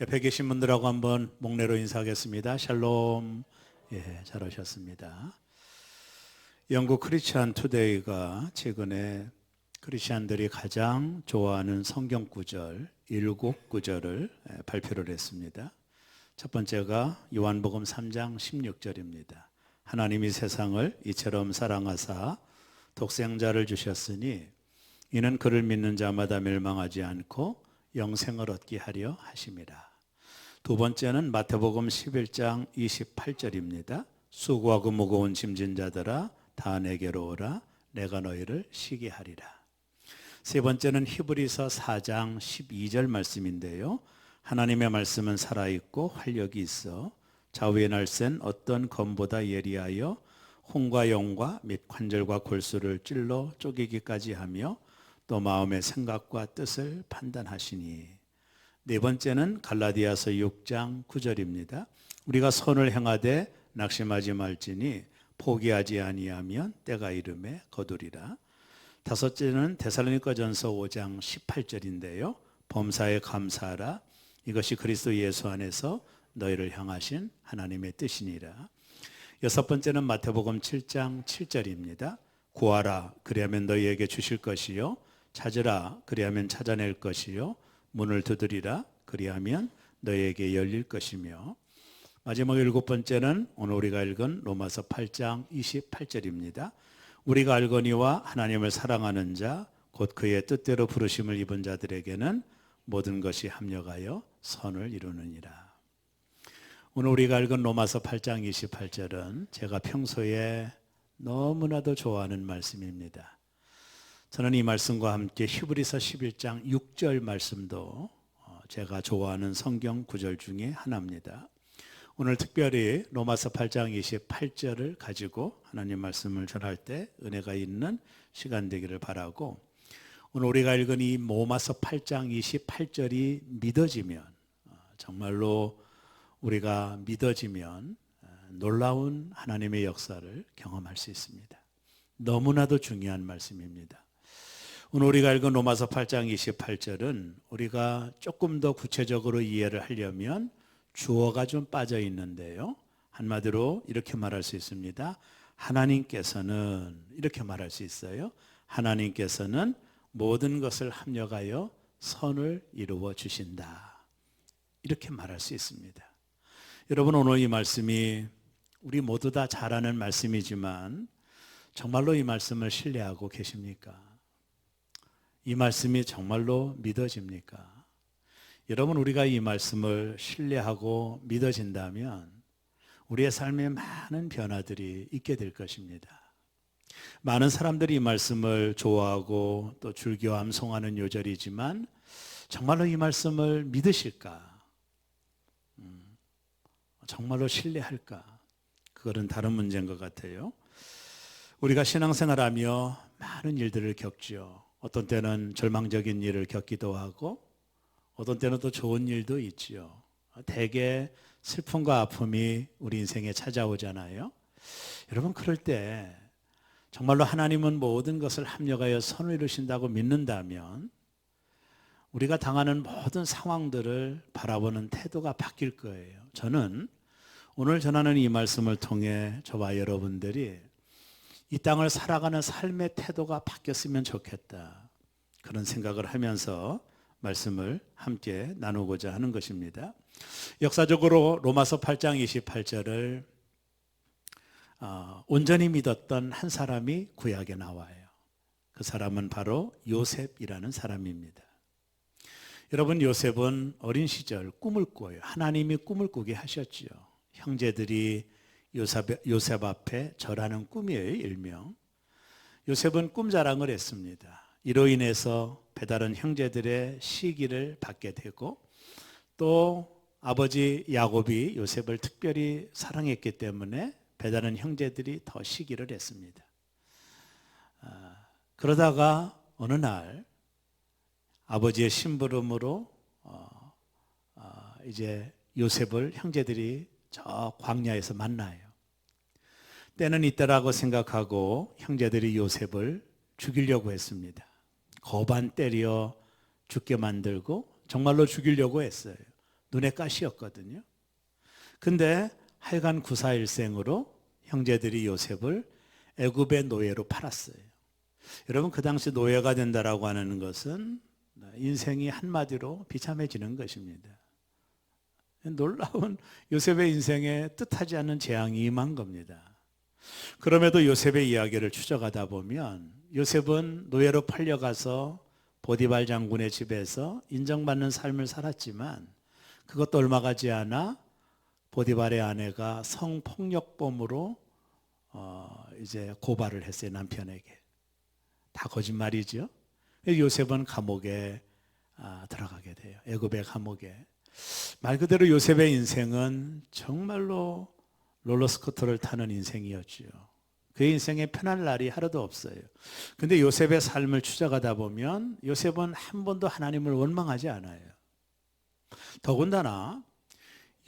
옆에 계신 분들하고 한번 목례로 인사하겠습니다. 샬롬. 잘 오셨습니다. 영국 크리스천 투데이가 최근에 크리스천들이 가장 좋아하는 성경 구절 7구절을 발표를 했습니다. 첫 번째가 요한복음 3장 16절입니다. 하나님이 세상을 이처럼 사랑하사 독생자를 주셨으니 이는 그를 믿는 자마다 멸망하지 않고 영생을 얻게 하려 하심이라. 두 번째는 마태복음 11장 28절입니다. 수고하고 무거운 짐진 자들아 다 내게로 오라 내가 너희를 쉬게 하리라. 세 번째는 히브리서 4장 12절 말씀인데요. 하나님의 말씀은 살아있고 활력이 있어 좌우의 날쌘 어떤 검보다 예리하여 혼과 영과 및 관절과 골수를 찔러 쪼개기까지 하며 또 마음의 생각과 뜻을 판단하시니. 네 번째는 갈라디아서 6장 9절입니다. 우리가 선을 행하되 낙심하지 말지니 포기하지 아니하면 때가 이름에 거두리라. 다섯째는 데살로니가전서 5장 18절인데요. 범사에 감사하라. 이것이 그리스도 예수 안에서 너희를 향하신 하나님의 뜻이니라. 여섯 번째는 마태복음 7장 7절입니다. 구하라 그리하면 너희에게 주실 것이요 찾으라 그리하면 찾아낼 것이요 문을 두드리라 그리하면 너희에게 열릴 것이며. 마지막 일곱 번째는 오늘 우리가 읽은 로마서 8장 28절입니다. 우리가 알거니와 하나님을 사랑하는 자 곧 그의 뜻대로 부르심을 입은 자들에게는 모든 것이 합력하여 선을 이루느니라. 오늘 우리가 읽은 로마서 8장 28절은 제가 평소에 너무나도 좋아하는 말씀입니다. 저는 이 말씀과 함께 히브리서 11장 6절 말씀도 제가 좋아하는 성경 구절 중에 하나입니다. 오늘 특별히 로마서 8장 28절을 가지고 하나님 말씀을 전할 때 은혜가 있는 시간 되기를 바라고, 오늘 우리가 읽은 이 로마서 8장 28절이 믿어지면, 정말로 우리가 믿어지면 놀라운 하나님의 역사를 경험할 수 있습니다. 너무나도 중요한 말씀입니다. 오늘 우리가 읽은 로마서 8장 28절은 우리가 조금 더 구체적으로 이해를 하려면 주어가 좀 빠져 있는데요. 한마디로 이렇게 말할 수 있습니다. 하나님께서는, 이렇게 말할 수 있어요. 하나님께서는 모든 것을 합력하여 선을 이루어 주신다. 이렇게 말할 수 있습니다. 여러분, 오늘 이 말씀이 우리 모두 다 잘 아는 말씀이지만 정말로 이 말씀을 신뢰하고 계십니까? 이 말씀이 정말로 믿어집니까? 여러분, 우리가 이 말씀을 신뢰하고 믿어진다면 우리의 삶에 많은 변화들이 있게 될 것입니다. 많은 사람들이 이 말씀을 좋아하고 또 즐겨 암송하는 요절이지만 정말로 이 말씀을 믿으실까? 정말로 신뢰할까? 그거는 다른 문제인 것 같아요. 우리가 신앙생활하며 많은 일들을 겪죠. 어떤 때는 절망적인 일을 겪기도 하고 어떤 때는 또 좋은 일도 있지요. 대개 슬픔과 아픔이 우리 인생에 찾아오잖아요. 여러분, 그럴 때 정말로 하나님은 모든 것을 합력하여 선을 이루신다고 믿는다면 우리가 당하는 모든 상황들을 바라보는 태도가 바뀔 거예요. 저는 오늘 전하는 이 말씀을 통해 저와 여러분들이 이 땅을 살아가는 삶의 태도가 바뀌었으면 좋겠다, 그런 생각을 하면서 말씀을 함께 나누고자 하는 것입니다. 역사적으로 로마서 8장 28절을 온전히 믿었던 한 사람이 구약에 나와요. 그 사람은 바로 요셉이라는 사람입니다. 여러분, 요셉은 어린 시절 꿈을 꿔요. 하나님이 꿈을 꾸게 하셨지요. 형제들이 요셉 앞에 절하는 꿈이에요, 일명. 요셉은 꿈자랑을 했습니다. 이로 인해서 배다른 형제들의 시기를 받게 되고 또 아버지 야곱이 요셉을 특별히 사랑했기 때문에 배다른 형제들이 더 시기를 했습니다. 그러다가 어느 날 아버지의 심부름으로 이제 요셉을 형제들이 저 광야에서 만나요. 때는 이때라고 생각하고 형제들이 요셉을 죽이려고 했습니다. 거반 때려 죽게 만들고 정말로 죽이려고 했어요. 눈에 가시였거든요. 근데 하여간 구사일생으로 형제들이 요셉을 애굽의 노예로 팔았어요. 여러분, 그 당시 노예가 된다라고 하는 것은 인생이 한마디로 비참해지는 것입니다. 놀라운 요셉의 인생에 뜻하지 않은 재앙이 임한 겁니다. 그럼에도 요셉의 이야기를 추적하다 보면 요셉은 노예로 팔려가서 보디발 장군의 집에서 인정받는 삶을 살았지만 그것도 얼마 가지 않아 보디발의 아내가 성폭력범으로 이제 고발을 했어요, 남편에게. 다 거짓말이죠. 요셉은 감옥에 들어가게 돼요. 애굽의 감옥에. 말 그대로 요셉의 인생은 정말로 롤러스코터를 타는 인생이었죠. 그의 인생에 편할 날이 하루도 없어요. 근데 요셉의 삶을 추적하다 보면 요셉은 한 번도 하나님을 원망하지 않아요. 더군다나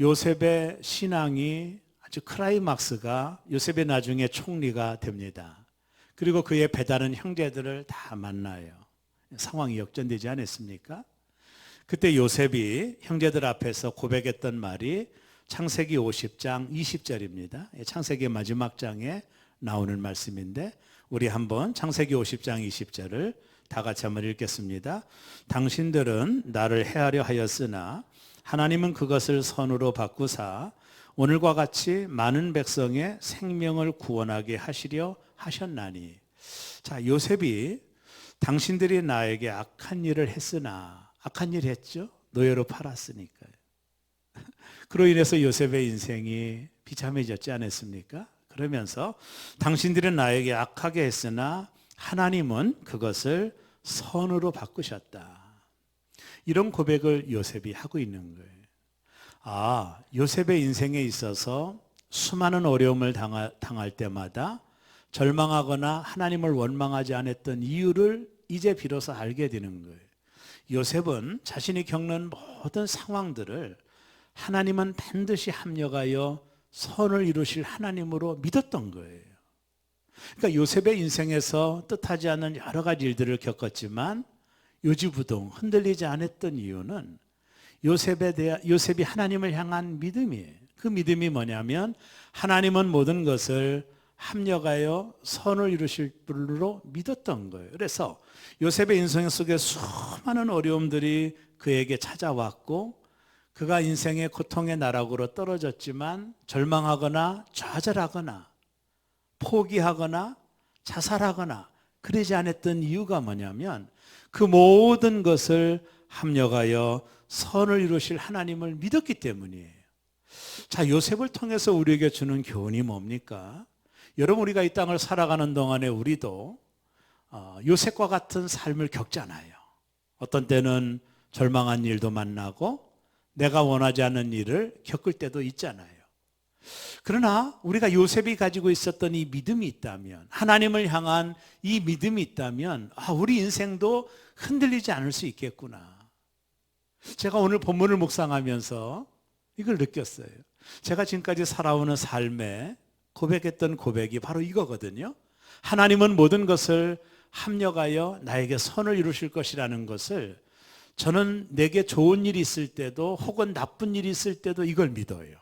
요셉의 신앙이 아주 클라이막스가 요셉의 나중에 총리가 됩니다. 그리고 그의 배다른 형제들을 다 만나요. 상황이 역전되지 않았습니까? 그때 요셉이 형제들 앞에서 고백했던 말이 창세기 50장 20절입니다. 창세기 마지막 장에 나오는 말씀인데 우리 한번 창세기 50장 20절을 다 같이 한번 읽겠습니다. 당신들은 나를 해하려 하였으나 하나님은 그것을 선으로 바꾸사 오늘과 같이 많은 백성의 생명을 구원하게 하시려 하셨나니. 자, 요셉이 당신들이 나에게 악한 일을 했으나, 악한 일 했죠? 노예로 팔았으니까요. 그로 인해서 요셉의 인생이 비참해졌지 않았습니까? 그러면서 당신들은 나에게 악하게 했으나 하나님은 그것을 선으로 바꾸셨다. 이런 고백을 요셉이 하고 있는 거예요. 요셉의 인생에 있어서 수많은 어려움을 당할 때마다 절망하거나 하나님을 원망하지 않았던 이유를 이제 비로소 알게 되는 거예요. 요셉은 자신이 겪는 모든 상황들을 하나님은 반드시 합력하여 선을 이루실 하나님으로 믿었던 거예요. 그러니까 요셉의 인생에서 뜻하지 않은 여러 가지 일들을 겪었지만 요지부동 흔들리지 않았던 이유는 요셉이 하나님을 향한 믿음이에요. 그 믿음이 뭐냐면 하나님은 모든 것을 합력하여 선을 이루실 줄로 믿었던 거예요. 그래서 요셉의 인생 속에 수많은 어려움들이 그에게 찾아왔고 그가 인생의 고통의 나락으로 떨어졌지만 절망하거나 좌절하거나 포기하거나 자살하거나 그러지 않았던 이유가 뭐냐면 그 모든 것을 합력하여 선을 이루실 하나님을 믿었기 때문이에요. 자, 요셉을 통해서 우리에게 주는 교훈이 뭡니까? 여러분, 우리가 이 땅을 살아가는 동안에 우리도 요셉과 같은 삶을 겪잖아요. 어떤 때는 절망한 일도 만나고 내가 원하지 않는 일을 겪을 때도 있잖아요. 그러나 우리가 요셉이 가지고 있었던 이 믿음이 있다면, 하나님을 향한 이 믿음이 있다면 우리 인생도 흔들리지 않을 수 있겠구나. 제가 오늘 본문을 묵상하면서 이걸 느꼈어요. 제가 지금까지 살아오는 삶에 고백했던 고백이 바로 이거거든요. 하나님은 모든 것을 합력하여 나에게 선을 이루실 것이라는 것을 저는 내게 좋은 일이 있을 때도 혹은 나쁜 일이 있을 때도 이걸 믿어요.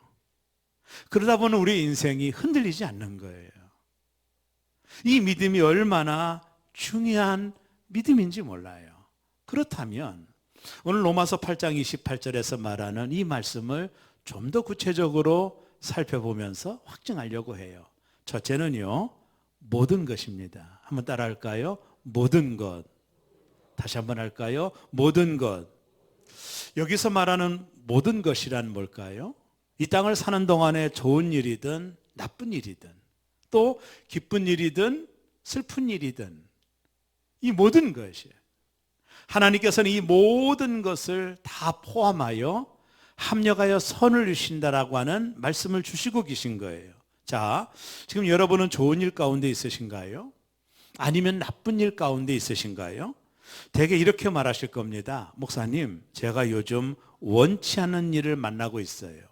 그러다 보면 우리 인생이 흔들리지 않는 거예요. 이 믿음이 얼마나 중요한 믿음인지 몰라요. 그렇다면 오늘 로마서 8장 28절에서 말하는 이 말씀을 좀 더 구체적으로 살펴보면서 확증하려고 해요. 첫째는요, 모든 것입니다. 한번 따라 할까요? 모든 것. 다시 한번 할까요? 모든 것. 여기서 말하는 모든 것이란 뭘까요? 이 땅을 사는 동안에 좋은 일이든 나쁜 일이든 또 기쁜 일이든 슬픈 일이든 이 모든 것이에요. 하나님께서는 이 모든 것을 다 포함하여 합력하여 선을 이루신다라고 하는 말씀을 주시고 계신 거예요. 자, 지금 여러분은 좋은 일 가운데 있으신가요? 아니면 나쁜 일 가운데 있으신가요? 대개 이렇게 말하실 겁니다. 목사님, 제가 요즘 원치 않는 일을 만나고 있어요.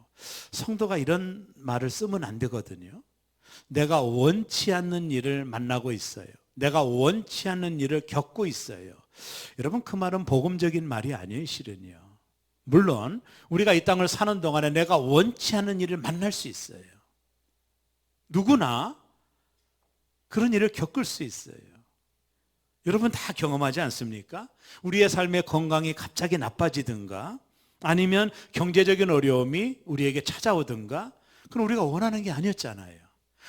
성도가 이런 말을 쓰면 안 되거든요. 내가 원치 않는 일을 만나고 있어요. 내가 원치 않는 일을 겪고 있어요. 여러분, 그 말은 복음적인 말이 아니에요, 실은요. 물론 우리가 이 땅을 사는 동안에 내가 원치 않는 일을 만날 수 있어요. 누구나 그런 일을 겪을 수 있어요. 여러분 다 경험하지 않습니까? 우리의 삶의 건강이 갑자기 나빠지든가 아니면 경제적인 어려움이 우리에게 찾아오든가 그건 우리가 원하는 게 아니었잖아요.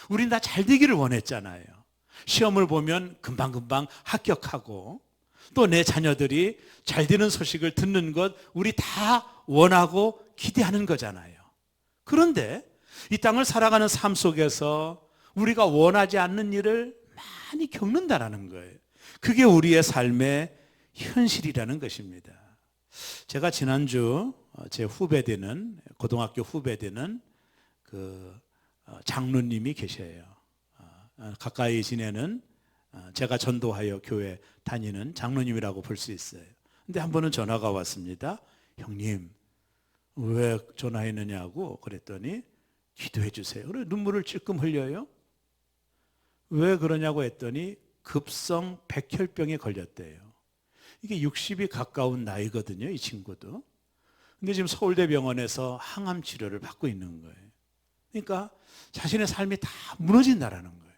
우린 다 잘 되기를 원했잖아요. 시험을 보면 금방금방 합격하고 또 내 자녀들이 잘 되는 소식을 듣는 것 우리 다 원하고 기대하는 거잖아요. 그런데 이 땅을 살아가는 삶 속에서 우리가 원하지 않는 일을 많이 겪는다라는 거예요. 그게 우리의 삶의 현실이라는 것입니다. 제가 지난주 제 후배되는 고등학교 후배되는 그 장로님이 계셔요. 가까이 지내는 제가 전도하여 교회 다니는 장로님이라고 볼 수 있어요. 근데 한 번은 전화가 왔습니다. 형님 왜 전화했느냐고 그랬더니 기도해 주세요. 그래 눈물을 찔끔 흘려요. 왜 그러냐고 했더니 급성 백혈병에 걸렸대요. 이게 60이 가까운 나이거든요, 이 친구도. 근데 지금 서울대병원에서 항암 치료를 받고 있는 거예요. 그러니까 자신의 삶이 다 무너진다라는 거예요.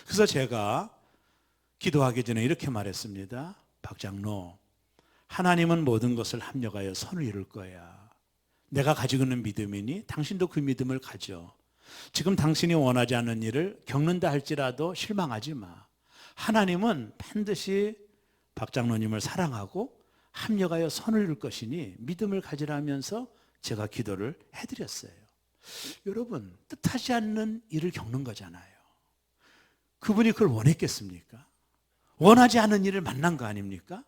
그래서 제가 기도하기 전에 이렇게 말했습니다. 박 장로, 하나님은 모든 것을 합력하여 선을 이룰 거야. 내가 가지고 있는 믿음이니 당신도 그 믿음을 가져. 지금 당신이 원하지 않는 일을 겪는다 할지라도 실망하지 마. 하나님은 반드시 박 장로님을 사랑하고 합력하여 선을 이룰 것이니 믿음을 가지라면서 제가 기도를 해드렸어요. 여러분, 뜻하지 않는 일을 겪는 거잖아요. 그분이 그걸 원했겠습니까? 원하지 않는 일을 만난 거 아닙니까?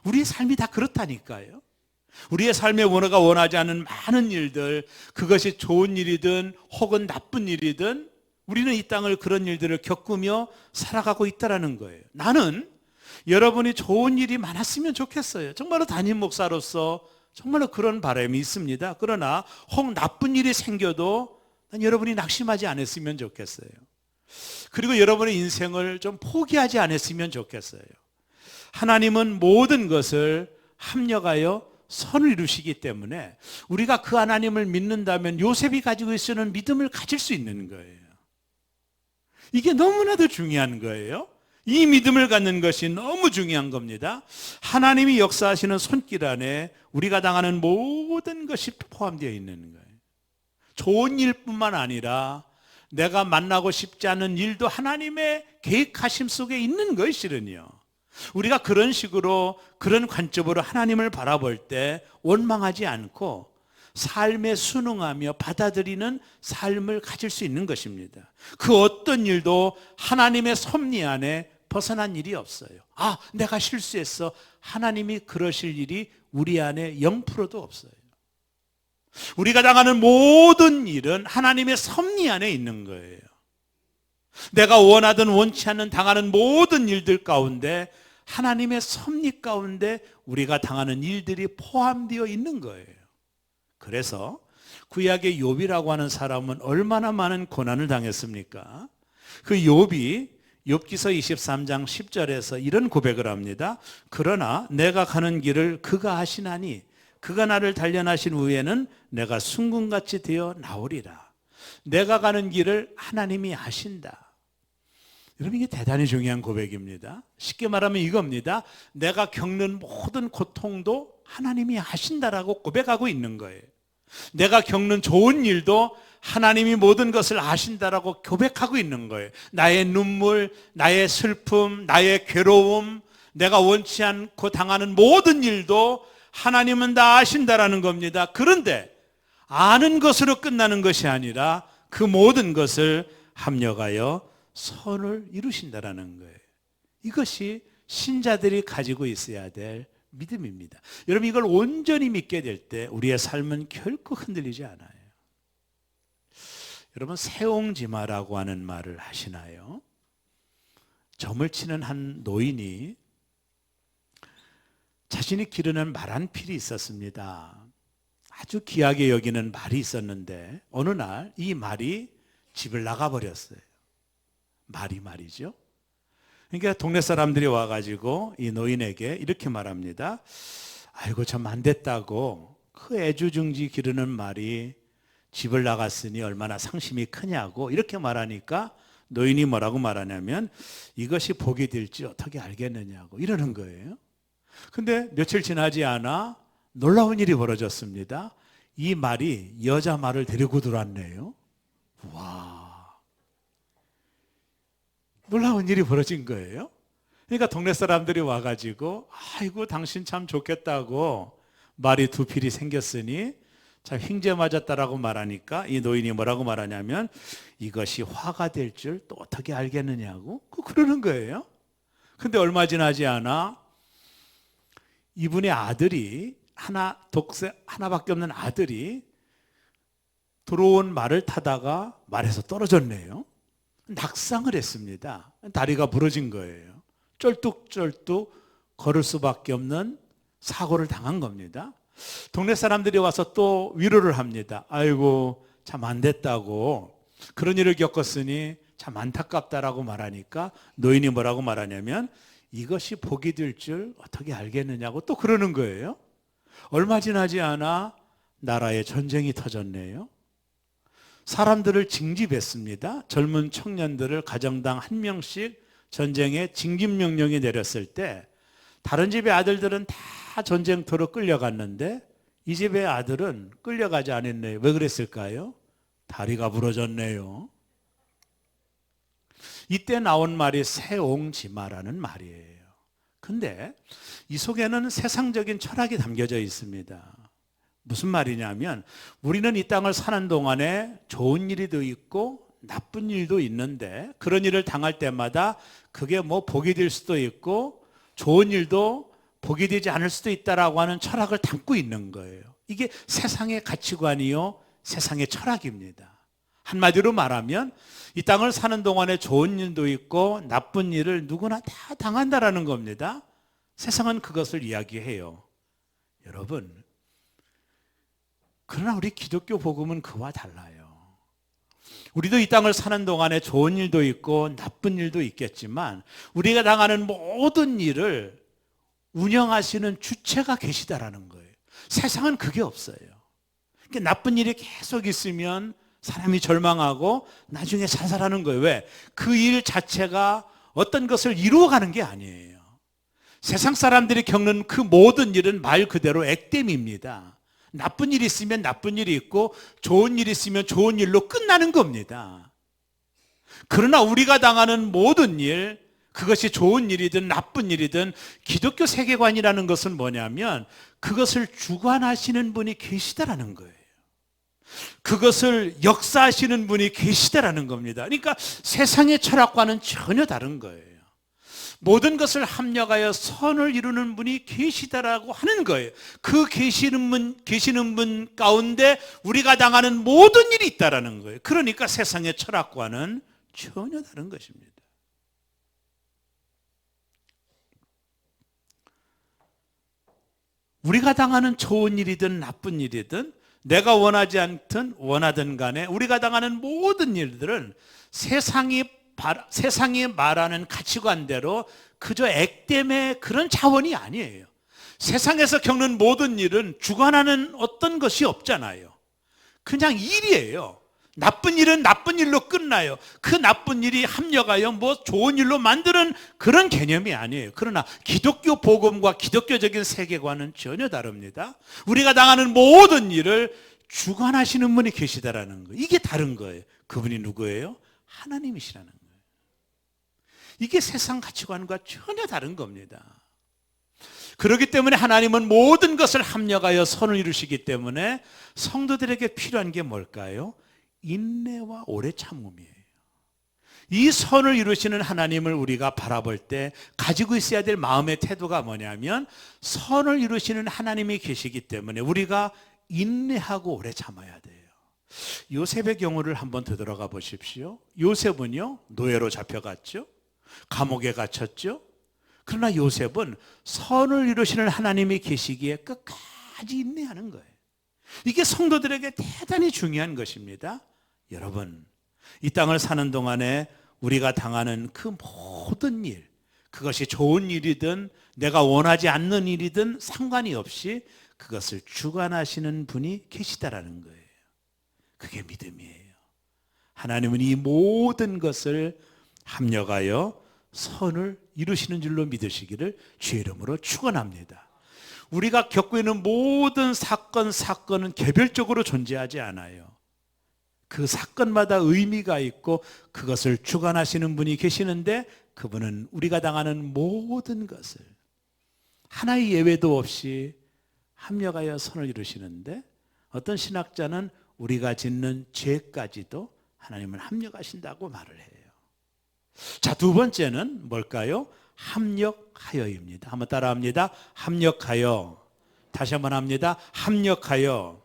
우리의 삶이 다 그렇다니까요. 우리의 삶에 우리가 원하지 않는 많은 일들, 그것이 좋은 일이든 혹은 나쁜 일이든 우리는 이 땅을 그런 일들을 겪으며 살아가고 있다는 거예요. 나는 여러분이 좋은 일이 많았으면 좋겠어요. 정말로 담임 목사로서 정말로 그런 바람이 있습니다. 그러나 혹 나쁜 일이 생겨도 난 여러분이 낙심하지 않았으면 좋겠어요. 그리고 여러분의 인생을 좀 포기하지 않았으면 좋겠어요. 하나님은 모든 것을 합력하여 선을 이루시기 때문에 우리가 그 하나님을 믿는다면 요셉이 가지고 있는 믿음을 가질 수 있는 거예요. 이게 너무나도 중요한 거예요. 이 믿음을 갖는 것이 너무 중요한 겁니다. 하나님이 역사하시는 손길 안에 우리가 당하는 모든 것이 포함되어 있는 거예요. 좋은 일뿐만 아니라 내가 만나고 싶지 않은 일도 하나님의 계획하심 속에 있는 거예요, 실은요. 우리가 그런 식으로 그런 관점으로 하나님을 바라볼 때 원망하지 않고 삶에 순응하며 받아들이는 삶을 가질 수 있는 것입니다. 그 어떤 일도 하나님의 섭리 안에 벗어난 일이 없어요. 아, 내가 실수했어. 하나님이 그러실 일이 우리 안에 0%도 없어요. 우리가 당하는 모든 일은 하나님의 섭리 안에 있는 거예요. 내가 원하든 원치 않는 당하는 모든 일들 가운데 하나님의 섭리 가운데 우리가 당하는 일들이 포함되어 있는 거예요. 그래서 구약의 욥이라고 하는 사람은 얼마나 많은 고난을 당했습니까? 그 욥이 욥기서 23장 10절에서 이런 고백을 합니다. 그러나 내가 가는 길을 그가 하시나니 그가 나를 단련하신 후에는 내가 순금같이 되어 나오리라. 내가 가는 길을 하나님이 아신다. 여러분, 이게 대단히 중요한 고백입니다. 쉽게 말하면 이겁니다. 내가 겪는 모든 고통도 하나님이 아신다라고 고백하고 있는 거예요. 내가 겪는 좋은 일도 하나님이 모든 것을 아신다라고 고백하고 있는 거예요. 나의 눈물, 나의 슬픔, 나의 괴로움, 내가 원치 않고 당하는 모든 일도 하나님은 다 아신다라는 겁니다. 그런데 아는 것으로 끝나는 것이 아니라 그 모든 것을 합력하여 선을 이루신다라는 거예요. 이것이 신자들이 가지고 있어야 될 믿음입니다. 여러분, 이걸 온전히 믿게 될 때 우리의 삶은 결코 흔들리지 않아요. 여러분, 세옹지마라고 하는 말을 하시나요? 점을 치는 한 노인이 자신이 기르는 말 한 필이 있었습니다. 아주 귀하게 여기는 말이 있었는데 어느 날 이 말이 집을 나가버렸어요. 말이죠. 그러니까 동네 사람들이 와가지고 이 노인에게 이렇게 말합니다. 아이고, 참 안 됐다고 그 애주중지 기르는 말이 집을 나갔으니 얼마나 상심이 크냐고 이렇게 말하니까 노인이 뭐라고 말하냐면 이것이 복이 될지 어떻게 알겠느냐고 이러는 거예요. 근데 며칠 지나지 않아 놀라운 일이 벌어졌습니다. 이 말이 여자 말을 데리고 들어왔네요. 와, 놀라운 일이 벌어진 거예요. 그러니까 동네 사람들이 와가지고 아이고 당신 참 좋겠다고 말이 두 필이 생겼으니 참 흰재 맞았다라고 말하니까 이 노인이 뭐라고 말하냐면 이것이 화가 될 줄 또 어떻게 알겠느냐고 그러는 거예요. 근데 얼마 지나지 않아 이분의 아들이 하나밖에 없는 아들이 들어온 말을 타다가 말에서 떨어졌네요. 낙상을 했습니다. 다리가 부러진 거예요. 쩔뚝쩔뚝 걸을 수밖에 없는 사고를 당한 겁니다. 동네 사람들이 와서 또 위로를 합니다. 아이고 참 안 됐다고 그런 일을 겪었으니 참 안타깝다라고 말하니까 노인이 뭐라고 말하냐면 이것이 복이 될 줄 어떻게 알겠느냐고 또 그러는 거예요. 얼마 지나지 않아 나라에 전쟁이 터졌네요. 사람들을 징집했습니다. 젊은 청년들을 가정당 한 명씩 전쟁에 징집명령이 내렸을 때 다른 집의 아들들은 다 전쟁터로 끌려갔는데 이 집의 아들은 끌려가지 않았네요. 왜 그랬을까요? 다리가 부러졌네요. 이때 나온 말이 세옹지마라는 말이에요. 근데 이 속에는 세상적인 철학이 담겨져 있습니다. 무슨 말이냐면 우리는 이 땅을 사는 동안에 좋은 일도 있고 나쁜 일도 있는데 그런 일을 당할 때마다 그게 뭐 복이 될 수도 있고 좋은 일도 복이 되지 않을 수도 있다라고 하는 철학을 담고 있는 거예요. 이게 세상의 가치관이요, 세상의 철학입니다. 한마디로 말하면 이 땅을 사는 동안에 좋은 일도 있고 나쁜 일을 누구나 다 당한다라는 겁니다. 세상은 그것을 이야기해요. 여러분, 그러나 우리 기독교 복음은 그와 달라요. 우리도 이 땅을 사는 동안에 좋은 일도 있고 나쁜 일도 있겠지만 우리가 당하는 모든 일을 운영하시는 주체가 계시다라는 거예요. 세상은 그게 없어요. 그러니까 나쁜 일이 계속 있으면 사람이 절망하고 나중에 자살하는 거예요. 왜? 그 일 자체가 어떤 것을 이루어가는 게 아니에요. 세상 사람들이 겪는 그 모든 일은 말 그대로 액땜입니다. 나쁜 일이 있으면 나쁜 일이 있고 좋은 일이 있으면 좋은 일로 끝나는 겁니다. 그러나 우리가 당하는 모든 일, 그것이 좋은 일이든 나쁜 일이든 기독교 세계관이라는 것은 뭐냐면 그것을 주관하시는 분이 계시다라는 거예요. 그것을 역사하시는 분이 계시다라는 겁니다. 그러니까 세상의 철학과는 전혀 다른 거예요. 모든 것을 합력하여 선을 이루는 분이 계시다라고 하는 거예요. 그 계시는 분 가운데 우리가 당하는 모든 일이 있다라는 거예요. 그러니까 세상의 철학과는 전혀 다른 것입니다. 우리가 당하는 좋은 일이든 나쁜 일이든 내가 원하지 않든 원하든 간에 우리가 당하는 모든 일들은 세상이 말하는 가치관대로 그저 액땜의 그런 자원이 아니에요. 세상에서 겪는 모든 일은 주관하는 어떤 것이 없잖아요. 그냥 일이에요. 나쁜 일은 나쁜 일로 끝나요. 그 나쁜 일이 합력하여 뭐 좋은 일로 만드는 그런 개념이 아니에요. 그러나 기독교 복음과 기독교적인 세계관은 전혀 다릅니다. 우리가 당하는 모든 일을 주관하시는 분이 계시다라는 거예요. 이게 다른 거예요. 그분이 누구예요? 하나님이시라는 거예요. 이게 세상 가치관과 전혀 다른 겁니다. 그렇기 때문에 하나님은 모든 것을 합력하여 선을 이루시기 때문에 성도들에게 필요한 게 뭘까요? 인내와 오래 참음이에요. 이 선을 이루시는 하나님을 우리가 바라볼 때 가지고 있어야 될 마음의 태도가 뭐냐면 선을 이루시는 하나님이 계시기 때문에 우리가 인내하고 오래 참아야 돼요. 요셉의 경우를 한번 되돌아가 보십시오. 요셉은요, 노예로 잡혀갔죠. 감옥에 갇혔죠. 그러나 요셉은 선을 이루시는 하나님이 계시기에 끝까지 인내하는 거예요. 이게 성도들에게 대단히 중요한 것입니다. 여러분, 이 땅을 사는 동안에 우리가 당하는 그 모든 일, 그것이 좋은 일이든 내가 원하지 않는 일이든 상관이 없이 그것을 주관하시는 분이 계시다라는 거예요. 그게 믿음이에요. 하나님은 이 모든 것을 합력하여 선을 이루시는 줄로 믿으시기를 주의 이름으로 축원합니다. 우리가 겪고 있는 모든 사건은 개별적으로 존재하지 않아요. 그 사건마다 의미가 있고 그것을 주관하시는 분이 계시는데 그분은 우리가 당하는 모든 것을 하나의 예외도 없이 합력하여 선을 이루시는데 어떤 신학자는 우리가 짓는 죄까지도 하나님은 합력하신다고 말을 해요. 자, 두 번째는 뭘까요? 합력하여입니다. 한번 따라합니다. 합력하여. 다시 한번 합니다. 합력하여.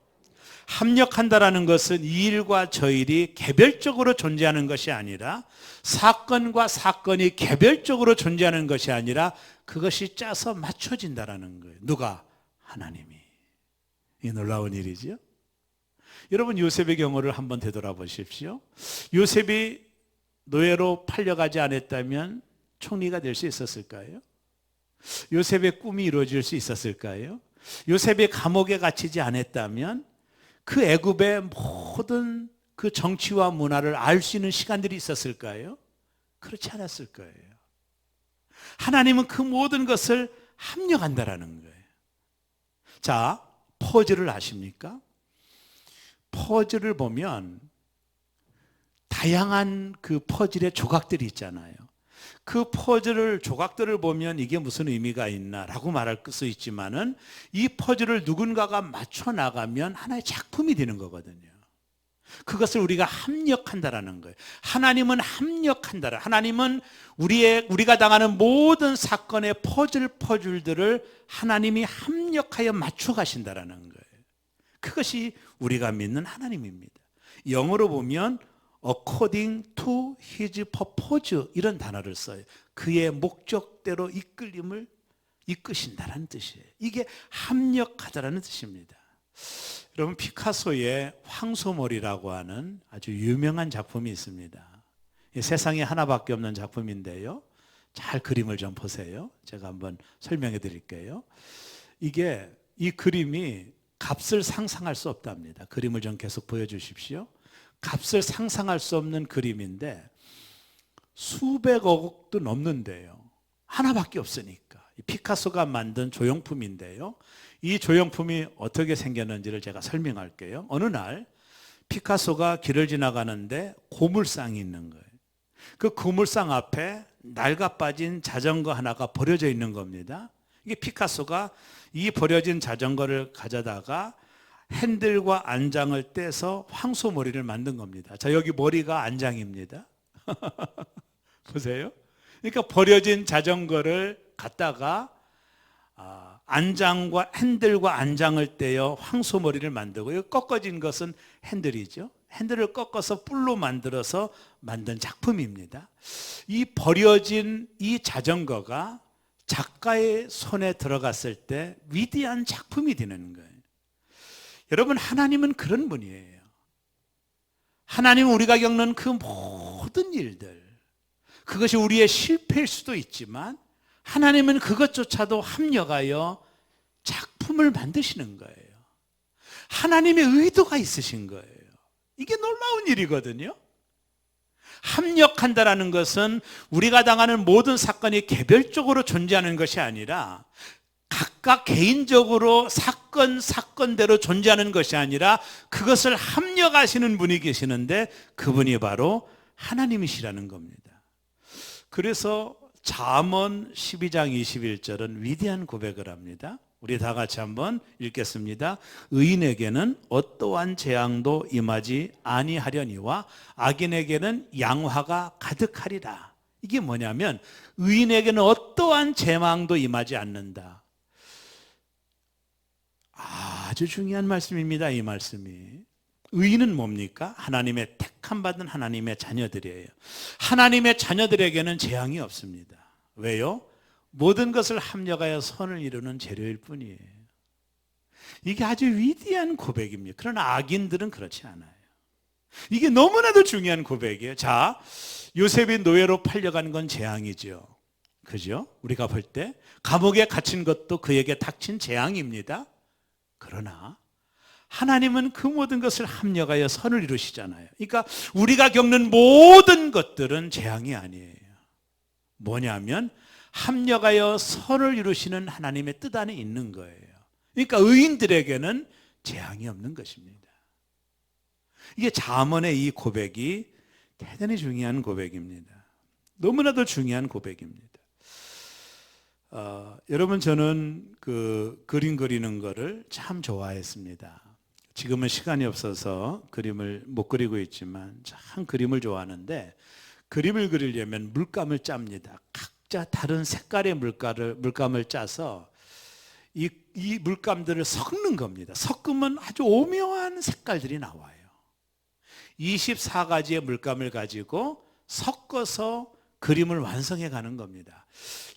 합력한다라는 것은 이 일과 저 일이 개별적으로 존재하는 것이 아니라 사건과 사건이 개별적으로 존재하는 것이 아니라 그것이 짜서 맞춰진다라는 거예요. 누가? 하나님이. 이 놀라운 일이죠. 여러분 요셉의 경우를 한번 되돌아보십시오. 요셉이 노예로 팔려가지 않았다면 총리가 될 수 있었을까요? 요셉의 꿈이 이루어질 수 있었을까요? 요셉이 감옥에 갇히지 않았다면 그 애굽의 모든 그 정치와 문화를 알 수 있는 시간들이 있었을까요? 그렇지 않았을 거예요. 하나님은 그 모든 것을 합력한다라는 거예요. 자, 퍼즐을 아십니까? 퍼즐을 보면 다양한 그 퍼즐의 조각들이 있잖아요. 그 조각들을 보면 이게 무슨 의미가 있나라고 말할 수 있지만은 이 퍼즐을 누군가가 맞춰 나가면 하나의 작품이 되는 거거든요. 그것을 우리가 합력한다라는 거예요. 하나님은 합력한다라. 하나님은 우리가 당하는 모든 사건의 퍼즐들을 하나님이 합력하여 맞춰 가신다라는 거예요. 그것이 우리가 믿는 하나님입니다. 영어로 보면 according to his purpose 이런 단어를 써요. 그의 목적대로 이끄신다라는 뜻이에요. 이게 합력하다라는 뜻입니다. 여러분 피카소의 황소몰이라고 하는 아주 유명한 작품이 있습니다. 세상에 하나밖에 없는 작품인데요. 잘 그림을 좀 보세요. 제가 한번 설명해 드릴게요. 이 그림이 값을 상상할 수 없답니다. 그림을 좀 계속 보여주십시오. 값을 상상할 수 없는 그림인데 수백억도 넘는데요. 하나밖에 없으니까. 피카소가 만든 조형품인데요. 이 조형품이 어떻게 생겼는지를 제가 설명할게요. 어느 날 피카소가 길을 지나가는데 고물상이 있는 거예요. 그 고물상 앞에 낡아 빠진 자전거 하나가 버려져 있는 겁니다. 이게 피카소가 이 버려진 자전거를 가져다가 핸들과 안장을 떼서 황소머리를 만든 겁니다. 자, 여기 머리가 안장입니다. 보세요. 그러니까 버려진 자전거를 갖다가 안장과 핸들과 안장을 떼어 황소머리를 만들고, 이 꺾어진 것은 핸들이죠. 핸들을 꺾어서 뿔로 만들어서 만든 작품입니다. 이 버려진 이 자전거가 작가의 손에 들어갔을 때 위대한 작품이 되는 거예요. 여러분, 하나님은 그런 분이에요. 하나님은 우리가 겪는 그 모든 일들, 그것이 우리의 실패일 수도 있지만 하나님은 그것조차도 합력하여 작품을 만드시는 거예요. 하나님의 의도가 있으신 거예요. 이게 놀라운 일이거든요. 합력한다라는 것은 우리가 당하는 모든 사건이 개별적으로 존재하는 것이 아니라 각각 개인적으로 사건대로 존재하는 것이 아니라 그것을 합력하시는 분이 계시는데 그분이 바로 하나님이시라는 겁니다. 그래서 잠언 12장 21절은 위대한 고백을 합니다. 우리 다 같이 한번 읽겠습니다. 의인에게는 어떠한 재앙도 임하지 아니하려니와 악인에게는 양화가 가득하리라. 이게 뭐냐면 의인에게는 어떠한 재앙도 임하지 않는다. 아주 중요한 말씀입니다. 이 말씀이. 의인은 뭡니까? 하나님의 택함 받은 하나님의 자녀들이에요. 하나님의 자녀들에게는 재앙이 없습니다. 왜요? 모든 것을 합력하여 선을 이루는 재료일 뿐이에요. 이게 아주 위대한 고백입니다. 그러나 악인들은 그렇지 않아요. 이게 너무나도 중요한 고백이에요. 자, 요셉이 노예로 팔려간 건 재앙이죠. 그죠? 우리가 볼 때 감옥에 갇힌 것도 그에게 닥친 재앙입니다. 그러나 하나님은 그 모든 것을 합력하여 선을 이루시잖아요. 그러니까 우리가 겪는 모든 것들은 재앙이 아니에요. 뭐냐면 합력하여 선을 이루시는 하나님의 뜻 안에 있는 거예요. 그러니까 의인들에게는 재앙이 없는 것입니다. 이게 잠언의 이 고백이 대단히 중요한 고백입니다. 너무나도 중요한 고백입니다. 여러분, 저는 그 그림 그리는 거를 참 좋아했습니다. 지금은 시간이 없어서 그림을 못 그리고 있지만 참 그림을 좋아하는데, 그림을 그리려면 물감을 짭니다. 각자 다른 색깔의 물감을 짜서 이 물감들을 섞는 겁니다. 섞으면 아주 오묘한 색깔들이 나와요. 24가지의 물감을 가지고 섞어서 그림을 완성해 가는 겁니다.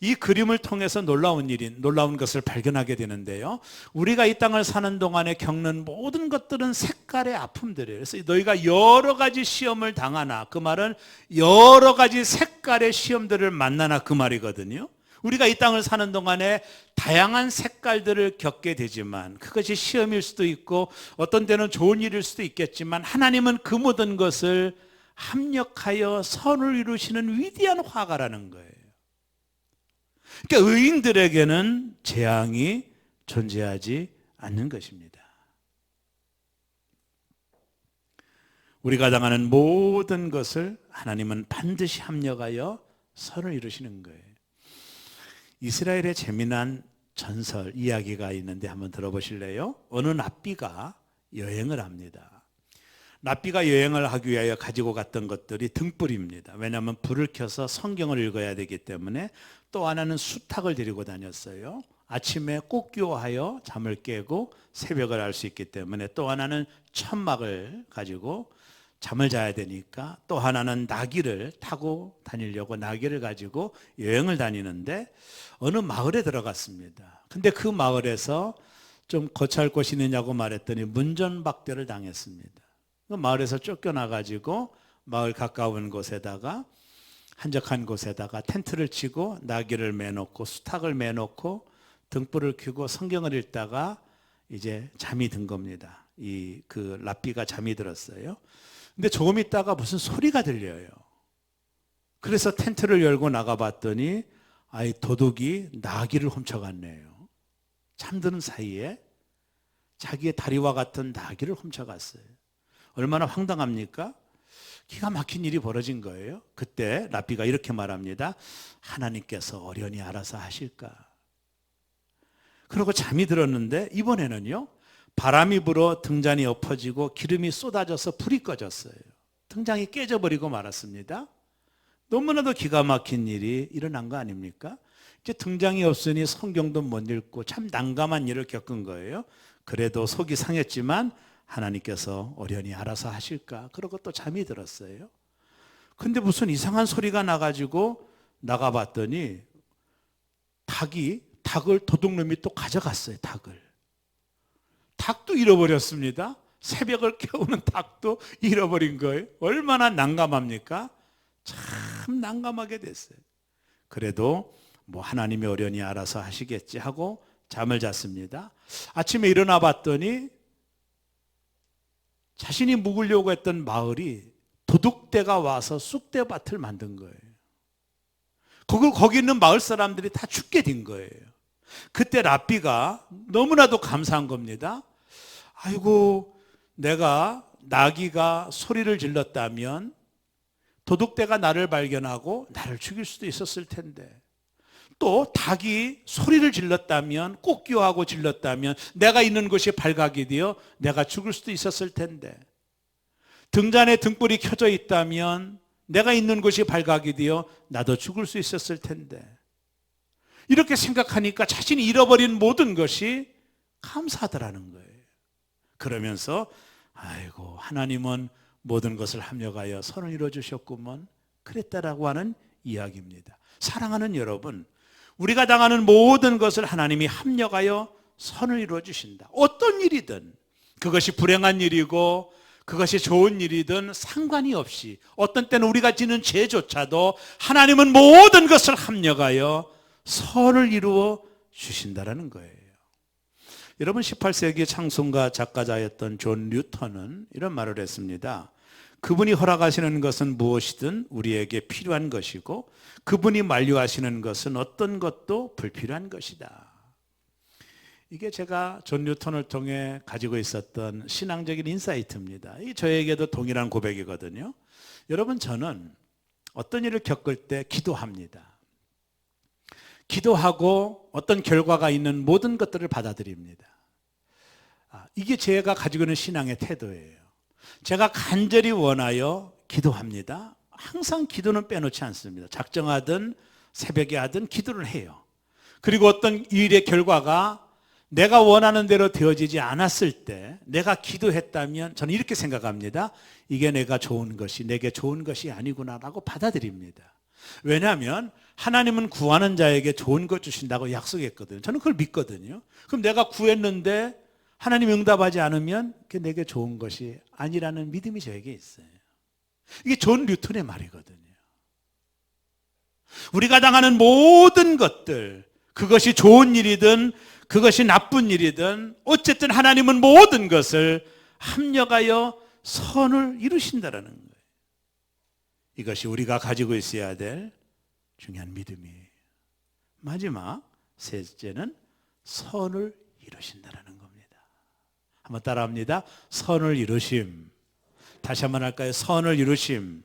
이 그림을 통해서 놀라운 것을 발견하게 되는데요. 우리가 이 땅을 사는 동안에 겪는 모든 것들은 색깔의 아픔들이에요. 그래서 너희가 여러 가지 시험을 당하나, 그 말은 여러 가지 색깔의 시험들을 만나나 그 말이거든요. 우리가 이 땅을 사는 동안에 다양한 색깔들을 겪게 되지만 그것이 시험일 수도 있고 어떤 때는 좋은 일일 수도 있겠지만, 하나님은 그 모든 것을 합력하여 선을 이루시는 위대한 화가라는 거예요. 그러니까 의인들에게는 재앙이 존재하지 않는 것입니다. 우리가 당하는 모든 것을 하나님은 반드시 합력하여 선을 이루시는 거예요. 이스라엘의 재미난 전설 이야기가 있는데 한번 들어보실래요? 어느 랍비가 여행을 합니다. 랍비가 여행을 하기 위하여 가지고 갔던 것들이 등불입니다. 왜냐하면 불을 켜서 성경을 읽어야 되기 때문에. 또 하나는 수탉을 데리고 다녔어요. 아침에 꽃기호하여 잠을 깨고 새벽을 알 수 있기 때문에. 또 하나는 천막을 가지고 잠을 자야 되니까. 또 하나는 나귀를 타고 다니려고 나귀를 가지고 여행을 다니는데 어느 마을에 들어갔습니다. 근데 그 마을에서 좀 거처할 곳이 있느냐고 말했더니 문전박대를 당했습니다. 그 마을에서 쫓겨나가지고 마을 가까운 곳에다가, 한적한 곳에다가 텐트를 치고 나귀를 매놓고 수탉을 매놓고 등불을 켜고 성경을 읽다가 이제 잠이 든 겁니다. 그 랍비가 잠이 들었어요. 근데 조금 있다가 무슨 소리가 들려요. 그래서 텐트를 열고 나가봤더니 도둑이 나귀를 훔쳐갔네요. 잠드는 사이에 자기의 다리와 같은 나귀를 훔쳐갔어요. 얼마나 황당합니까? 기가 막힌 일이 벌어진 거예요. 그때 랍비가 이렇게 말합니다. 하나님께서 어련히 알아서 하실까? 그러고 잠이 들었는데 이번에는요, 바람이 불어 등잔이 엎어지고 기름이 쏟아져서 불이 꺼졌어요. 등잔이 깨져버리고 말았습니다. 너무나도 기가 막힌 일이 일어난 거 아닙니까? 이제 등잔이 없으니 성경도 못 읽고 참 난감한 일을 겪은 거예요. 그래도 속이 상했지만 하나님께서 어련히 알아서 하실까? 그러고 또 잠이 들었어요. 근데 무슨 이상한 소리가 나가지고 나가봤더니 닭을 도둑놈이 또 가져갔어요. 닭도 잃어버렸습니다. 새벽을 깨우는 닭도 잃어버린 거예요. 얼마나 난감합니까? 참 난감하게 됐어요. 그래도 뭐 하나님이 어련히 알아서 하시겠지 하고 잠을 잤습니다. 아침에 일어나 봤더니 자신이 묵으려고 했던 마을이 도둑대가 와서 쑥대밭을 만든 거예요. 거기 있는 마을 사람들이 다 죽게 된 거예요. 그때 랍비가 너무나도 감사한 겁니다. 아이고, 내가 나귀가 소리를 질렀다면 도둑대가 나를 발견하고 나를 죽일 수도 있었을 텐데, 또 닭이 소리를 질렀다면, 꽃기호하고 질렀다면 내가 있는 곳이 발각이 되어 내가 죽을 수도 있었을 텐데, 등잔에 등불이 켜져 있다면 내가 있는 곳이 발각이 되어 나도 죽을 수 있었을 텐데, 이렇게 생각하니까 자신이 잃어버린 모든 것이 감사하더라는 거예요. 그러면서 아이고, 하나님은 모든 것을 합력하여 선을 이루어주셨구먼, 그랬다라고 하는 이야기입니다. 사랑하는 여러분, 우리가 당하는 모든 것을 하나님이 합력하여 선을 이루어주신다. 어떤 일이든 그것이 불행한 일이고 그것이 좋은 일이든 상관이 없이 어떤 때는 우리가 지는 죄조차도 하나님은 모든 것을 합력하여 선을 이루어 주신다라는 거예요. 여러분, 18세기 창송가 작가자였던 존 뉴턴은 이런 말을 했습니다. 그분이 허락하시는 것은 무엇이든 우리에게 필요한 것이고 그분이 만류하시는 것은 어떤 것도 불필요한 것이다. 이게 제가 존 뉴턴을 통해 가지고 있었던 신앙적인 인사이트입니다. 이 저에게도 동일한 고백이거든요. 여러분, 저는 어떤 일을 겪을 때 기도합니다. 기도하고 어떤 결과가 있는 모든 것들을 받아들입니다. 이게 제가 가지고 있는 신앙의 태도예요. 제가 간절히 원하여 기도합니다. 항상 기도는 빼놓지 않습니다. 작정하든 새벽에 하든 기도를 해요. 그리고 어떤 일의 결과가 내가 원하는 대로 되어지지 않았을 때 내가 기도했다면 저는 이렇게 생각합니다. 이게 내가 좋은 것이 내게 좋은 것이 아니구나라고 받아들입니다. 왜냐하면 하나님은 구하는 자에게 좋은 것 주신다고 약속했거든요. 저는 그걸 믿거든요. 그럼 내가 구했는데 하나님이 응답하지 않으면 그게 내게 좋은 것이 아니라는 믿음이 저에게 있어요. 이게 존 뉴턴의 말이거든요. 우리가 당하는 모든 것들, 그것이 좋은 일이든 그것이 나쁜 일이든 어쨌든 하나님은 모든 것을 합력하여 선을 이루신다라는 거예요. 이것이 우리가 가지고 있어야 될 중요한 믿음이에요. 마지막 셋째는 선을 이루신다라는 겁니다. 한번 따라합니다. 선을 이루심. 다시 한번 할까요? 선을 이루심.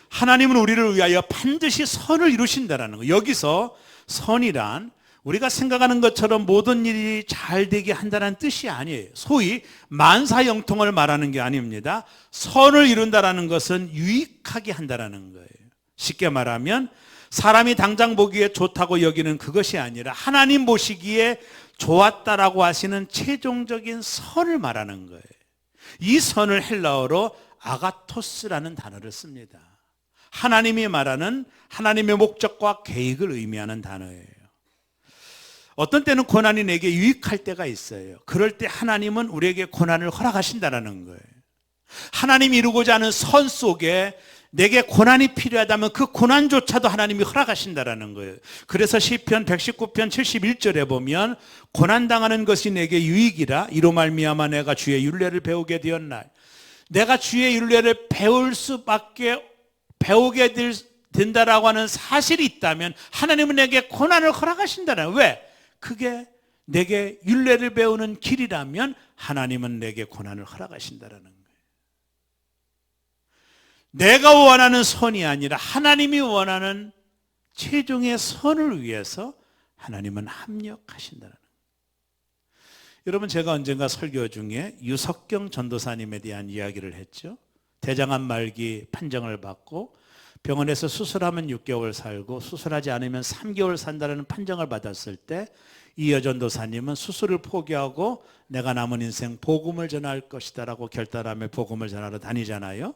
하나님은 우리를 위하여 반드시 선을 이루신다라는 거예요. 여기서 선이란 우리가 생각하는 것처럼 모든 일이 잘 되게 한다는 뜻이 아니에요. 소위 만사형통을 말하는 게 아닙니다. 선을 이룬다라는 것은 유익하게 한다라는 거예요. 쉽게 말하면 사람이 당장 보기에 좋다고 여기는 그것이 아니라 하나님 보시기에 좋았다라고 하시는 최종적인 선을 말하는 거예요. 이 선을 헬라어로 아가토스라는 단어를 씁니다. 하나님이 말하는 하나님의 목적과 계획을 의미하는 단어예요. 어떤 때는 고난이 내게 유익할 때가 있어요. 그럴 때 하나님은 우리에게 고난을 허락하신다는 거예요. 하나님이 이루고자 하는 선 속에 내게 고난이 필요하다면 그 고난조차도 하나님이 허락하신다는 거예요. 그래서 시편 119편 71절에 보면 고난당하는 것이 내게 유익이라 이로 말미암아 내가 주의 율례를 배우게 되었나이다. 내가 주의 율례를 배우게 된다라고 하는 사실이 있다면 하나님은 내게 고난을 허락하신다는 거예요. 왜? 그게 내게 율례를 배우는 길이라면 하나님은 내게 고난을 허락하신다는 거예요. 내가 원하는 선이 아니라 하나님이 원하는 최종의 선을 위해서 하나님은 합력하신다는 거예요. 여러분, 제가 언젠가 설교 중에 유석경 전도사님에 대한 이야기를 했죠. 대장암 말기 판정을 받고 병원에서 수술하면 6개월 살고 수술하지 않으면 3개월 산다는 판정을 받았을 때 이 여전도사님은 수술을 포기하고 내가 남은 인생 복음을 전할 것이다 라고 결단하며 복음을 전하러 다니잖아요.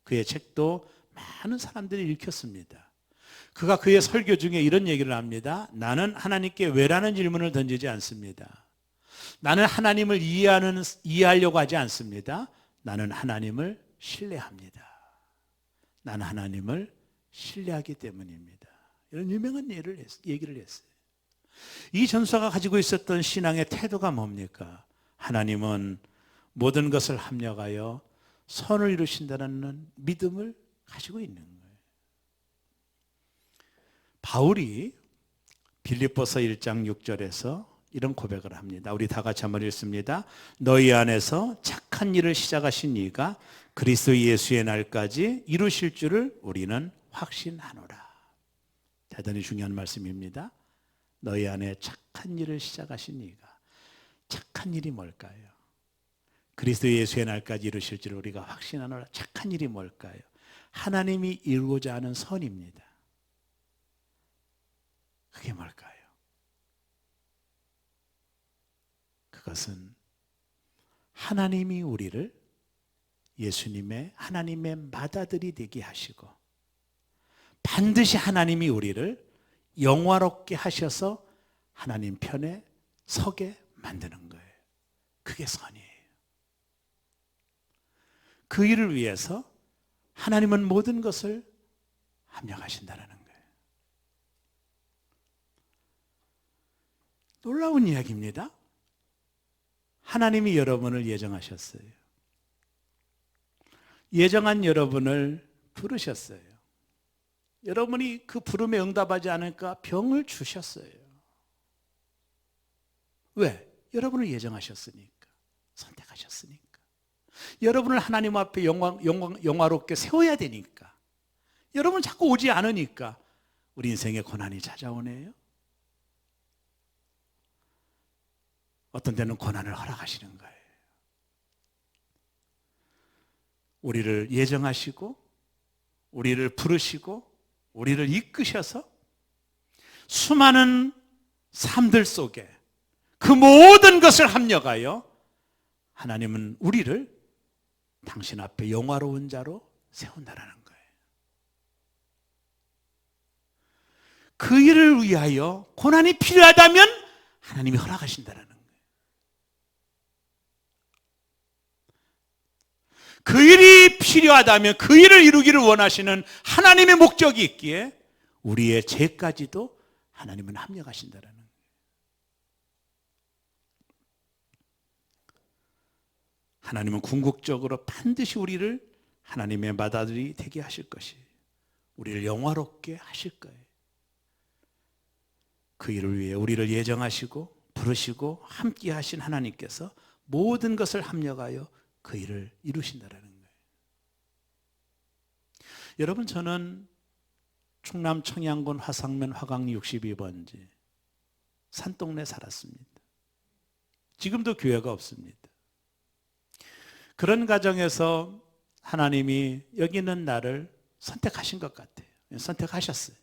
그의 책도 많은 사람들이 읽혔습니다. 그가 그의 설교 중에 이런 얘기를 합니다. 나는 하나님께 왜라는 질문을 던지지 않습니다. 나는 하나님을 이해하려고 하지 않습니다. 나는 하나님을 신뢰합니다. 나는 하나님을 신뢰하기 때문입니다. 이런 유명한 얘기를 했어요. 이 전사가 가지고 있었던 신앙의 태도가 뭡니까? 하나님은 모든 것을 합력하여 선을 이루신다는 믿음을 가지고 있는 거예요. 바울이 빌립보서 1장 6절에서 이런 고백을 합니다. 우리 다 같이 한번 읽습니다. 너희 안에서 착한 일을 시작하신 이가 그리스도 예수의 날까지 이루실 줄을 우리는 확신하노라. 대단히 중요한 말씀입니다. 너희 안에 착한 일을 시작하신 이가. 착한 일이 뭘까요? 그리스도 예수의 날까지 이루실 줄을 우리가 확신하노라. 착한 일이 뭘까요? 하나님이 이루고자 하는 선입니다. 그게 뭘까요? 그것은 하나님이 우리를 예수님의 하나님의 맏아들이 되게 하시고 반드시 하나님이 우리를 영화롭게 하셔서 하나님 편에 서게 만드는 거예요. 그게 선이에요. 그 일을 위해서 하나님은 모든 것을 합력하신다는 거예요. 놀라운 이야기입니다. 하나님이 여러분을 예정하셨어요. 예정한 여러분을 부르셨어요. 여러분이 그 부름에 응답하지 않으니까 병을 주셨어요. 왜? 여러분을 예정하셨으니까, 선택하셨으니까. 여러분을 하나님 앞에 영화롭게 세워야 되니까. 여러분 자꾸 오지 않으니까 우리 인생에 고난이 찾아오네요. 어떤 때는 고난을 허락하시는 거예요. 우리를 예정하시고 우리를 부르시고 우리를 이끄셔서 수많은 삶들 속에 그 모든 것을 합력하여 하나님은 우리를 당신 앞에 영화로운 자로 세운다라는 거예요. 그 일을 위하여 고난이 필요하다면 하나님이 허락하신다라는 거예요. 그 일이 필요하다면 그 일을 이루기를 원하시는 하나님의 목적이 있기에 우리의 죄까지도 하나님은 합력하신다라는 거예요. 하나님은 궁극적으로 반드시 우리를 하나님의 맏아들이 되게 하실 것이에요. 우리를 영화롭게 하실 거예요. 그 일을 위해 우리를 예정하시고 부르시고 함께 하신 하나님께서 모든 것을 합력하여 그 일을 이루신다라는 거예요. 여러분, 저는 충남 청양군 화상면 화강 62번지 산동네 살았습니다. 지금도 교회가 없습니다. 그런 가정에서 하나님이 여기 있는 나를 선택하신 것 같아요. 선택하셨어요.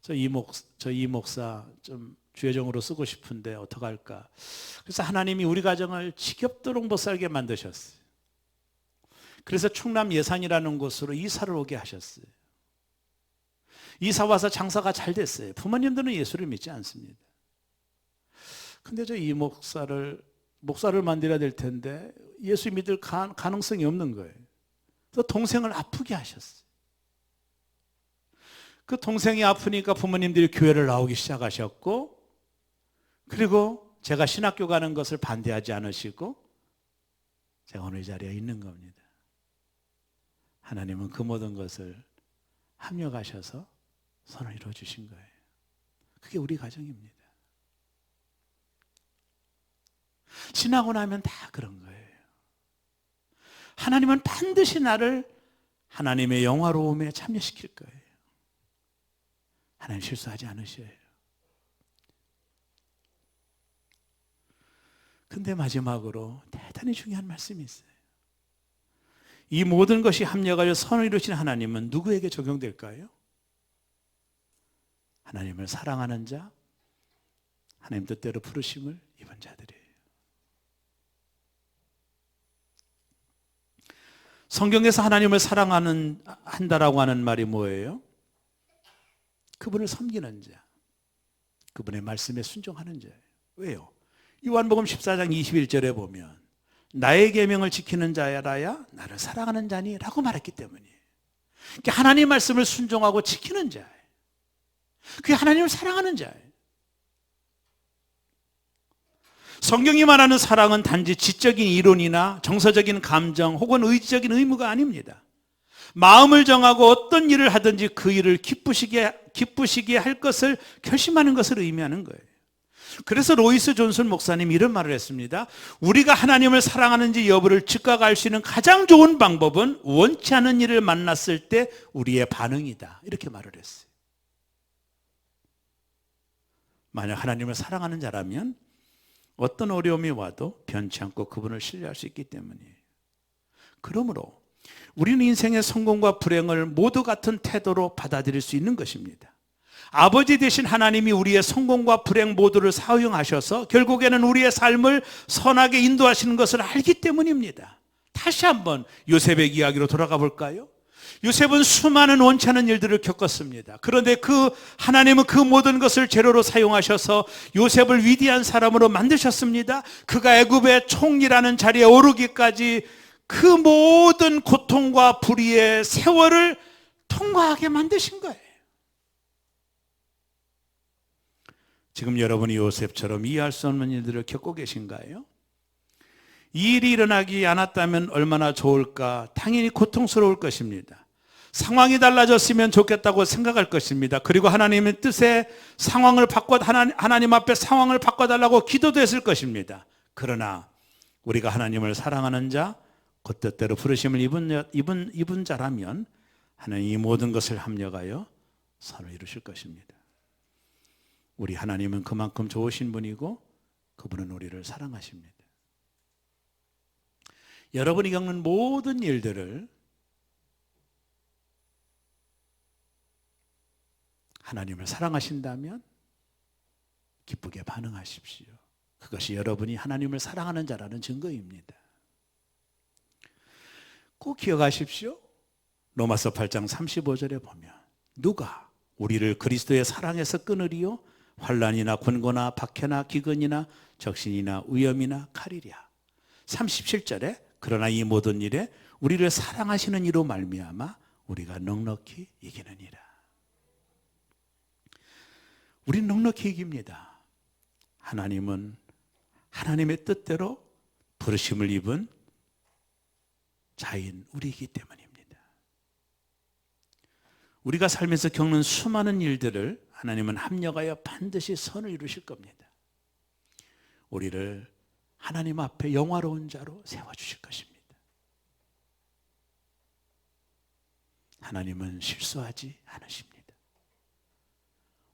저 이 목사 좀 주여정으로 쓰고 싶은데 어떡할까. 그래서 하나님이 우리 가정을 지겹도록 못 살게 만드셨어요. 그래서 충남 예산이라는 곳으로 이사를 오게 하셨어요. 이사 와서 장사가 잘 됐어요. 부모님들은 예수를 믿지 않습니다. 근데 저 이 목사를 만들어야 될 텐데 예수 믿을 가능성이 없는 거예요. 그래서 동생을 아프게 하셨어요. 그 동생이 아프니까 부모님들이 교회를 나오기 시작하셨고, 그리고 제가 신학교 가는 것을 반대하지 않으시고 제가 오늘 이 자리에 있는 겁니다. 하나님은 그 모든 것을 합력하셔서 선을 이루어주신 거예요. 그게 우리 가정입니다. 지나고 나면 다 그런 거예요. 하나님은 반드시 나를 하나님의 영화로움에 참여시킬 거예요. 하나님 실수하지 않으셔요. 근데 마지막으로 대단히 중요한 말씀이 있어요. 이 모든 것이 합력하여 선을 이루신 하나님은 누구에게 적용될까요? 하나님을 사랑하는 자, 하나님 뜻대로 부르심을 입은 자들이에요. 성경에서 하나님을 한다라고 하는 말이 뭐예요? 그분을 섬기는 자, 그분의 말씀에 순종하는 자예요. 왜요? 요한복음 14장 21절에 보면 나의 계명을 지키는 자라야 나를 사랑하는 자니 라고 말했기 때문이에요. 그게 하나님의 말씀을 순종하고 지키는 자예요. 그게 하나님을 사랑하는 자예요. 성경이 말하는 사랑은 단지 지적인 이론이나 정서적인 감정 혹은 의지적인 의무가 아닙니다. 마음을 정하고 어떤 일을 하든지 그 일을 기쁘시게 할 것을 결심하는 것을 의미하는 거예요. 그래서 로이스 존슨 목사님이 이런 말을 했습니다. 우리가 하나님을 사랑하는지 여부를 즉각 알 수 있는 가장 좋은 방법은 원치 않은 일을 만났을 때 우리의 반응이다. 이렇게 말을 했어요. 만약 하나님을 사랑하는 자라면 어떤 어려움이 와도 변치 않고 그분을 신뢰할 수 있기 때문이에요. 그러므로 우리는 인생의 성공과 불행을 모두 같은 태도로 받아들일 수 있는 것입니다. 아버지 되신 하나님이 우리의 성공과 불행 모두를 사용하셔서 결국에는 우리의 삶을 선하게 인도하시는 것을 알기 때문입니다. 다시 한번 요셉의 이야기로 돌아가 볼까요? 요셉은 수많은 원치 않은 일들을 겪었습니다. 그런데 하나님은 그 모든 것을 재료로 사용하셔서 요셉을 위대한 사람으로 만드셨습니다. 그가 애굽의 총리라는 자리에 오르기까지 그 모든 고통과 불의의 세월을 통과하게 만드신 거예요. 지금 여러분이 요셉처럼 이해할 수 없는 일들을 겪고 계신가요? 이 일이 일어나지 않았다면 얼마나 좋을까? 당연히 고통스러울 것입니다. 상황이 달라졌으면 좋겠다고 생각할 것입니다. 그리고 하나님의 뜻에 하나님 앞에 상황을 바꿔달라고 기도도 했을 것입니다. 그러나 우리가 하나님을 사랑하는 자, 그 뜻대로 부르심을 입은 자라면 하나님이 모든 것을 합력하여 선을 이루실 것입니다. 우리 하나님은 그만큼 좋으신 분이고 그분은 우리를 사랑하십니다. 여러분이 겪는 모든 일들을 하나님을 사랑하신다면 기쁘게 반응하십시오. 그것이 여러분이 하나님을 사랑하는 자라는 증거입니다. 꼭 기억하십시오. 로마서 8장 35절에 보면 누가 우리를 그리스도의 사랑에서 끊으리요? 환난이나 권고나 박해나 기근이나 적신이나 위험이나 칼이랴. 37절에 그러나 이 모든 일에 우리를 사랑하시는 이로 말미암아 우리가 넉넉히 이기느니라. 우리는 넉넉히 이깁니다. 하나님은 하나님의 뜻대로 부르심을 입은 자인 우리이기 때문입니다. 우리가 살면서 겪는 수많은 일들을 하나님은 합력하여 반드시 선을 이루실 겁니다. 우리를 하나님 앞에 영화로운 자로 세워주실 것입니다. 하나님은 실수하지 않으십니다.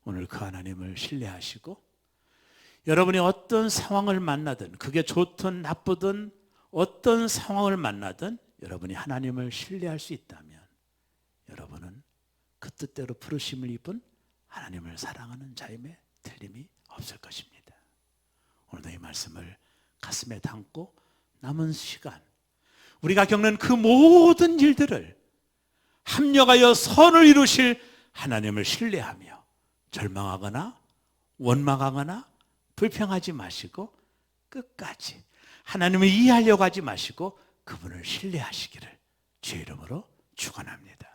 오늘 그 하나님을 신뢰하시고 여러분이 어떤 상황을 만나든 그게 좋든 나쁘든 어떤 상황을 만나든 여러분이 하나님을 신뢰할 수 있다면 여러분은 그 뜻대로 부르심을 입은 하나님을 사랑하는 자임에 틀림이 없을 것입니다. 오늘도 이 말씀을 가슴에 담고 남은 시간 우리가 겪는 그 모든 일들을 합력하여 선을 이루실 하나님을 신뢰하며 절망하거나 원망하거나 불평하지 마시고 끝까지 하나님을 이해하려고 하지 마시고 그분을 신뢰하시기를 주의 이름으로 축원합니다.